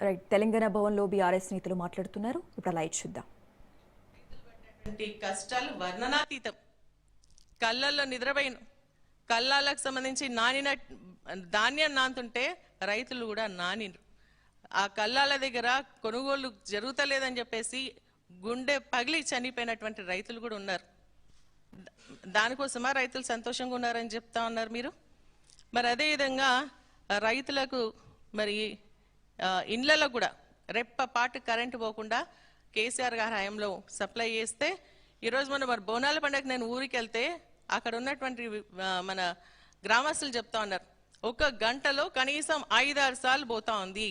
Right, Telangana భవన్లో BRS నేతలు మాట్లాడుతున్నారు. ఇప్పుడు లైవ్ చూద్దాం. కష్టాలు వర్ణనాతీతం. కళ్ళల్లో నిద్రపోయిన కళ్ళాలకు సంబంధించి నానిన ధాన్యం నాంతుంటే రైతులు కూడా నానిరు. ఆ కళ్ళాల దగ్గర కొనుగోలు జరుగుతలేదని చెప్పేసి గుండె పగిలి చనిపోయినటువంటి రైతులు కూడా ఉన్నారు. దానికోసమా రైతులు సంతోషంగా ఉన్నారని చెప్తా ఉన్నారు మీరు? మరి అదేవిధంగా రైతులకు మరి ఇండ్లలో కూడా రెప్పపాటు కరెంటు పోకుండా కేసీఆర్ గారి హయాంలో సప్లై చేస్తే ఈరోజు మరి బోనాల పండుగ నేను ఊరికి వెళ్తే అక్కడ ఉన్నటువంటి మన గ్రామస్తులు చెప్తా ఉన్నారు, ఒక గంటలో కనీసం 5-6 సార్లు పోతా ఉంది.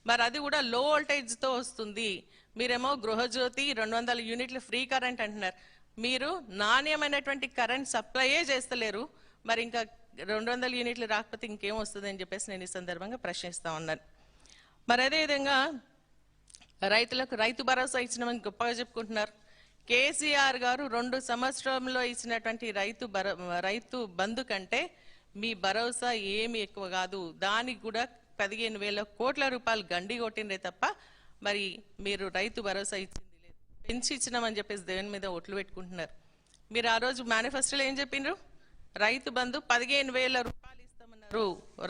మరి అది కూడా లో వోల్టేజ్తో వస్తుంది. మీరేమో గృహజ్యోతి 200 యూనిట్లు ఫ్రీ కరెంట్ అంటున్నారు. మీరు నాణ్యమైనటువంటి కరెంట్ సప్లైయే చేస్తలేరు. మరి ఇంకా 200 యూనిట్లు రాకపోతే ఇంకేం వస్తుంది అని చెప్పేసి నేను ఈ సందర్భంగా ప్రశ్నిస్తా ఉన్నాను. మరి అదేవిధంగా రైతులకు రైతు భరోసా ఇచ్చినామని గొప్పగా చెప్పుకుంటున్నారు. కేసీఆర్ గారు 2 సంవత్సరంలో ఇచ్చినటువంటి రైతు బంధు కంటే మీ భరోసా ఏమి ఎక్కువ కాదు. దానికి కూడా 15,000 కోట్ల రూపాయలు గండి కొట్టిందే తప్ప మరి మీరు రైతు భరోసా ఇచ్చింది లేదు. పెంచి ఇచ్చినామని చెప్పేసి దేవుని మీద ఓట్లు పెట్టుకుంటున్నారు. మీరు ఆ రోజు మేనిఫెస్టోలో ఏం చెప్పిండ్రు? రైతు బంధు 15,000 రూపాయలు ఇస్తామన్నారు.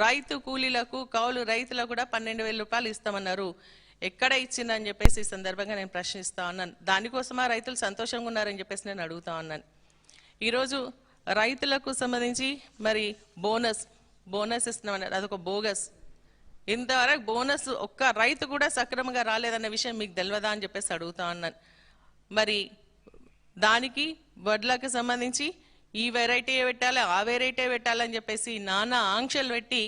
రైతు కూలీలకు కౌలు రైతులకు కూడా 12,000 రూపాయలు ఇస్తామన్నారు. ఎక్కడ ఇచ్చిందని చెప్పేసి ఈ సందర్భంగా నేను ప్రశ్నిస్తా ఉన్నాను. దానికోసమా రైతులు సంతోషంగా ఉన్నారని చెప్పేసి నేను అడుగుతా ఉన్నాను. ఈరోజు రైతులకు సంబంధించి మరి బోనస్ ఇస్తున్నామన్నారు. అదొక బోగస్. ఇంతవరకు బోనస్ ఒక్క రైతు కూడా సక్రమంగా రాలేదన్న విషయం మీకు తెలియదా అని చెప్పేసి అడుగుతా ఉన్నాను. మరి దానికి వడ్లకు సంబంధించి ఈ వెరైటీ పెట్టాలి, ఆ వెరైటీ పెట్టాలని చెప్పేసి నానా ఆంక్షలు పెట్టి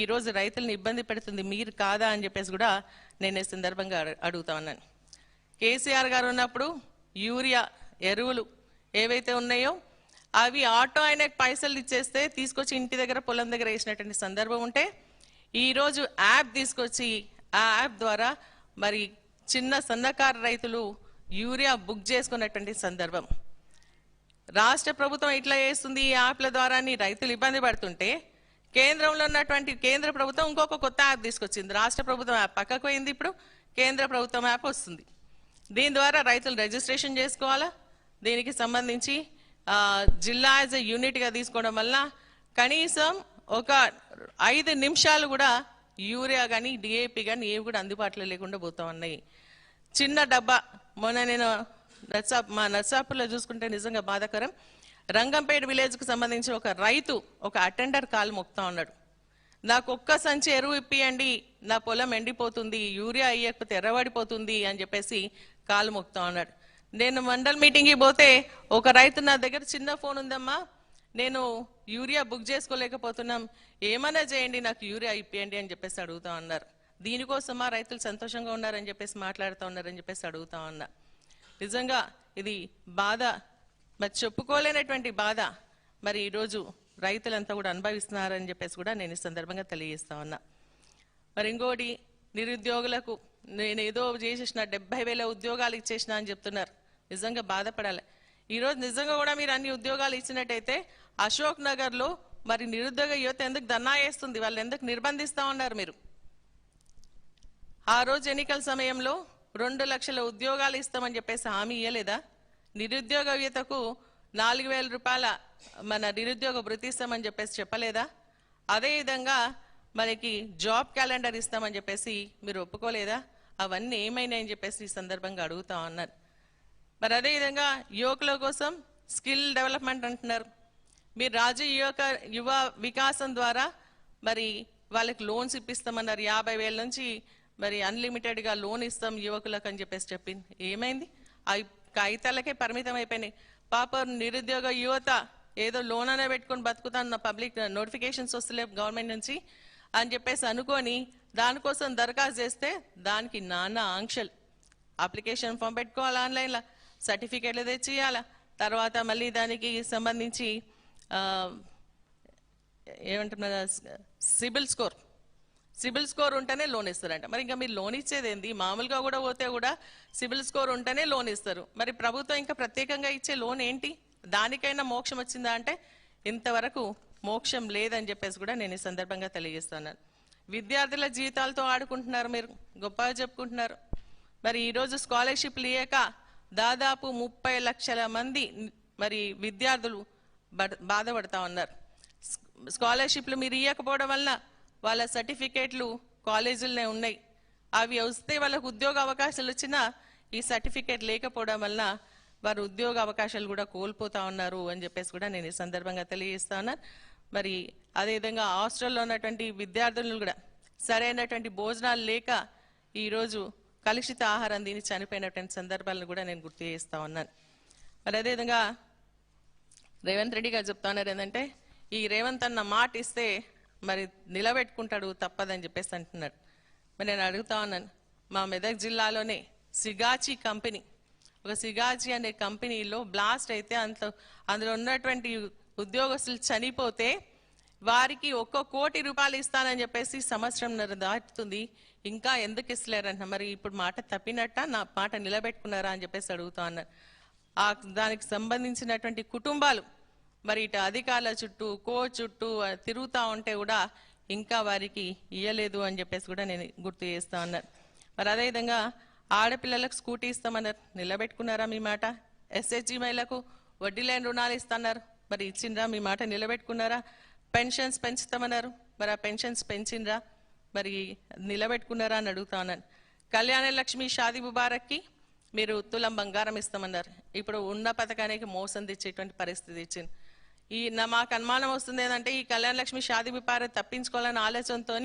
ఈరోజు రైతులను ఇబ్బంది పెడుతుంది మీరు కాదా అని చెప్పేసి కూడా నేను ఈ సందర్భంగా అడుగుతా ఉన్నాను. కేసీఆర్ గారు ఉన్నప్పుడు యూరియా ఎరువులు ఏవైతే ఉన్నాయో అవి ఆటో ఆయనకు పైసలు ఇచ్చేస్తే తీసుకొచ్చి ఇంటి దగ్గర పొలం దగ్గర వేసినటువంటి సందర్భం ఉంటే ఈరోజు యాప్ తీసుకొచ్చి ఆ యాప్ ద్వారా మరి చిన్న సన్నకారు రైతులు యూరియా బుక్ చేసుకున్నటువంటి సందర్భం. రాష్ట్ర ప్రభుత్వం ఇట్లా చేస్తుంది ఈ యాప్ల ద్వారా రైతులు ఇబ్బంది పడుతుంటే కేంద్రంలో ఉన్నటువంటి కేంద్ర ప్రభుత్వం ఇంకొక కొత్త యాప్ తీసుకొచ్చింది. రాష్ట్ర ప్రభుత్వం యాప్ పక్కకు పోయింది, ఇప్పుడు కేంద్ర ప్రభుత్వం యాప్ వస్తుంది. దీని ద్వారా రైతులు రిజిస్ట్రేషన్ చేసుకోవాలా. దీనికి సంబంధించి జిల్లా యాజ్ ఎ యూనిట్గా తీసుకోవడం వల్ల కనీసం ఒక 5 నిమిషాలు కూడా యూరియా కానీ డిఏపి కానీ ఏవి కూడా అందుబాటులో లేకుండా పోతా ఉన్నాయి. చిన్న డబ్బా మొన్న నేను మా నర్సాపూర్లో చూసుకుంటే నిజంగా బాధాకరం. రంగంపేట విలేజ్కి సంబంధించి ఒక రైతు ఒక అటెండర్ కాలు మొక్తా ఉన్నాడు. నాకు ఒక్క సంచి ఎరువు ఇప్పియండి, నా పొలం ఎండిపోతుంది, యూరియా అయ్యకపోతే ఎర్రబడిపోతుంది అని చెప్పేసి కాలు మొక్తా ఉన్నాడు. నేను మండల్ మీటింగ్కి పోతే ఒక రైతు నా దగ్గర చిన్న ఫోన్ ఉందమ్మా, నేను యూరియా బుక్ చేసుకోలేకపోతున్నాం, ఏమైనా చేయండి నాకు యూరియా ఇప్పియండి అని చెప్పేసి అడుగుతా ఉన్నారు. దీనికోసమా రైతులు సంతోషంగా ఉన్నారని చెప్పేసి మాట్లాడుతూ ఉన్నారని చెప్పేసి అడుగుతా ఉన్నా. నిజంగా ఇది బాధ, మరి చెప్పుకోలేనటువంటి బాధ. మరి ఈరోజు రైతులంతా కూడా అనుభవిస్తున్నారని చెప్పేసి కూడా నేను ఈ సందర్భంగా తెలియజేస్తా ఉన్నా. మరి ఇంకోటి, నిరుద్యోగులకు నేను ఏదో చేసేసిన 70,000 ఉద్యోగాలు ఇచ్చేసిన అని చెప్తున్నారు. నిజంగా బాధపడాలి. ఈరోజు నిజంగా కూడా మీరు అన్ని ఉద్యోగాలు ఇచ్చినట్టయితే అశోక్ నగర్లో మరి నిరుద్యోగ యువత ఎందుకు ధర్నా చేస్తుంది? వాళ్ళు ఎందుకు నిర్బంధిస్తూ ఉన్నారు? మీరు ఆ రోజు ఎన్నికల సమయంలో 2 లక్షల ఉద్యోగాలు ఇస్తామని చెప్పేసి హామీ ఇవ్వలేదా? నిరుద్యోగ యువతకు 4,000 రూపాయల మన నిరుద్యోగ వృత్తి ఇస్తామని చెప్పేసి చెప్పలేదా? అదేవిధంగా మనకి జాబ్ క్యాలెండర్ ఇస్తామని చెప్పేసి మీరు ఒప్పుకోలేదా? అవన్నీ ఏమైనాయని చెప్పేసి ఈ సందర్భంగా అడుగుతా ఉన్నారు. మరి అదేవిధంగా యువకుల కోసం స్కిల్ డెవలప్మెంట్ అంటున్నారు. మీరు రాజీవ్ యువ వికాసం ద్వారా మరి వాళ్ళకి లోన్స్ ఇప్పిస్తామన్నారు. 50,000 నుంచి మరి అన్లిమిటెడ్గా లోన్ ఇస్తాం యువకులకు అని చెప్పేసి చెప్పింది. ఏమైంది? అవి కాగితాలకే పరిమితం అయిపోయినాయి. పాప నిరుద్యోగ యువత ఏదో లోన్ అనే పెట్టుకొని బతుకుతాను, పబ్లిక్ నోటిఫికేషన్స్ వస్తలే గవర్నమెంట్ నుంచి అని చెప్పేసి అనుకొని దానికోసం దరఖాస్తు చేస్తే దానికి నానా ఆంక్షలు. అప్లికేషన్ ఫామ్ పెట్టుకోవాలి, ఆన్లైన్లో సర్టిఫికేట్లు తెచ్చి ఇవ్వాలా, తర్వాత మళ్ళీ దానికి సంబంధించి ఏమంటున్నారు సిబిల్ స్కోర్ ఉంటేనే లోన్ ఇస్తారంట. మరి ఇంకా మీరు లోన్ ఇచ్చేది ఏంది? మామూలుగా కూడా పోతే కూడా సిబిల్ స్కోర్ ఉంటేనే లోన్ ఇస్తారు. మరి ప్రభుత్వం ఇంకా ప్రత్యేకంగా ఇచ్చే లోన్ ఏంటి? దానికైనా మోక్షం వచ్చిందా అంటే ఇంతవరకు మోక్షం లేదని చెప్పేసి కూడా నేను ఈ సందర్భంగా తెలియజేస్తున్నాను. విద్యార్థుల జీవితాలతో ఆడుకుంటున్నారు, మీరు గొప్పగా చెప్పుకుంటున్నారు. మరి ఈరోజు స్కాలర్షిప్లు ఇయ్యక దాదాపు 30 లక్షల మంది మరి విద్యార్థులు బాధపడతా ఉన్నారు. స్కాలర్షిప్లు మీరు ఇవ్వకపోవడం వల్ల వాళ్ళ సర్టిఫికేట్లు కాలేజీలనే ఉన్నాయి. అవి వస్తే వాళ్ళకు ఉద్యోగ అవకాశాలు వచ్చినా ఈ సర్టిఫికేట్ లేకపోవడం వల్ల వారు ఉద్యోగ అవకాశాలు కూడా కోల్పోతా ఉన్నారు అని చెప్పేసి కూడా నేను ఈ సందర్భంగా తెలియజేస్తా ఉన్నాను. మరి అదేవిధంగా హాస్టల్లో ఉన్నటువంటి విద్యార్థులను కూడా సరైనటువంటి భోజనాలు లేక ఈరోజు కలుషిత ఆహారం తిని చనిపోయినటువంటి సందర్భాలను కూడా నేను గుర్తు చేస్తా ఉన్నాను. మరి అదేవిధంగా రేవంత్ రెడ్డి గారు చెప్తా ఉన్నారు ఏంటంటే, ఈ రేవంత్ అన్న మాట ఇస్తే మరి నిలబెట్టుకుంటాడు తప్పదని చెప్పేసి అంటున్నాడు. మరి నేను అడుగుతా ఉన్నాను, మా మెదక్ జిల్లాలోనే సిగాచి కంపెనీ, ఒక సిగాచి అనే కంపెనీలో బ్లాస్ట్ అయితే అందులో ఉన్నటువంటి ఉద్యోగస్తులు చనిపోతే వారికి 1 కోటి రూపాయలు ఇస్తానని చెప్పేసి సంవత్సరంన్నర దాటుతుంది, ఇంకా ఎందుకు ఇస్తలేరంట. మరి ఇప్పుడు మాట తప్పినట్ట, నా మాట నిలబెట్టుకున్నారా అని చెప్పేసి అడుగుతా ఉన్నారు. దానికి సంబంధించినటువంటి కుటుంబాలు మరి ఇటు అధికారుల చుట్టూ చుట్టూ తిరుగుతూ ఉంటే కూడా ఇంకా వారికి ఇయ్యలేదు అని చెప్పేసి కూడా నేను గుర్తు చేస్తా ఉన్నాను. మరి అదేవిధంగా ఆడపిల్లలకు స్కూటీ ఇస్తామన్నారు, నిలబెట్టుకున్నారా మీ మాట? ఎస్హెచ్జి మహిళలకు వడ్డీ లేని రుణాలు ఇస్తున్నారు, మరి ఇచ్చిండ్రా? మీ మాట నిలబెట్టుకున్నారా? పెన్షన్స్ పెంచుతామన్నారు, మరి ఆ పెన్షన్స్ పెంచిండ్రా? మరి నిలబెట్టుకున్నారా అని అడుగుతా ఉన్నాను. కళ్యాణ లక్ష్మి షాదీ ముబారక్కి మీరు తులం బంగారం ఇస్తామన్నారు, ఇప్పుడు ఉన్న పథకానికి మోసం తెచ్చేటువంటి పరిస్థితి ఇచ్చింది. మాకు అనుమానం వస్తుంది ఏంటంటే, ఈ కళ్యాణ లక్ష్మి షాదీ ముబారక్ తప్పించుకోవాలన్న ఆలోచనతో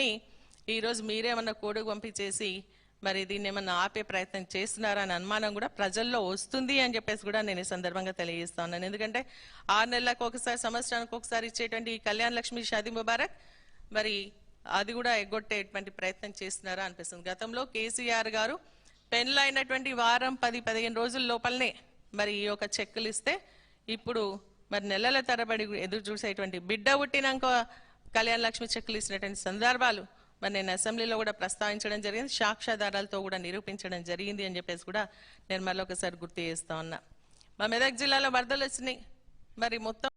ఈరోజు మీరేమన్నా కోడుకు పంపించేసి మరి దీన్ని ఏమన్నా ఆపే ప్రయత్నం చేస్తున్నారా అని అనుమానం కూడా ప్రజల్లో వస్తుంది అని చెప్పేసి కూడా నేను ఈ సందర్భంగా తెలియజేస్తా ఉన్నాను. ఎందుకంటే 6 నెలలకు ఒకసారి, సంవత్సరానికి ఒకసారి ఇచ్చేటువంటి ఈ కళ్యాణ లక్ష్మి షాదీ ముబారక్ మరి అది కూడా ఎగ్గొట్టేటువంటి ప్రయత్నం చేస్తున్నారా అనిపిస్తుంది. గతంలో కేసీఆర్ గారు పెళ్ళైనటువంటి వారం 10-15 రోజుల లోపలనే మరి ఈ యొక్క చెక్కులు ఇస్తే, ఇప్పుడు మరి నెలల తరబడి ఎదురు చూసేటువంటి బిడ్డ పుట్టినాక కళ్యాణ లక్ష్మి చెక్కులు ఇచ్చినటువంటి సందర్భాలు మరి నేను అసెంబ్లీలో కూడా ప్రస్తావించడం జరిగింది, సాక్ష్యాధారాలతో కూడా నిరూపించడం జరిగింది అని చెప్పేసి కూడా నేను మళ్ళీ ఒకసారి గుర్తు చేస్తా ఉన్నా. మా మెదక్ జిల్లాలో వరదలు వచ్చినాయి, మరి మొత్తం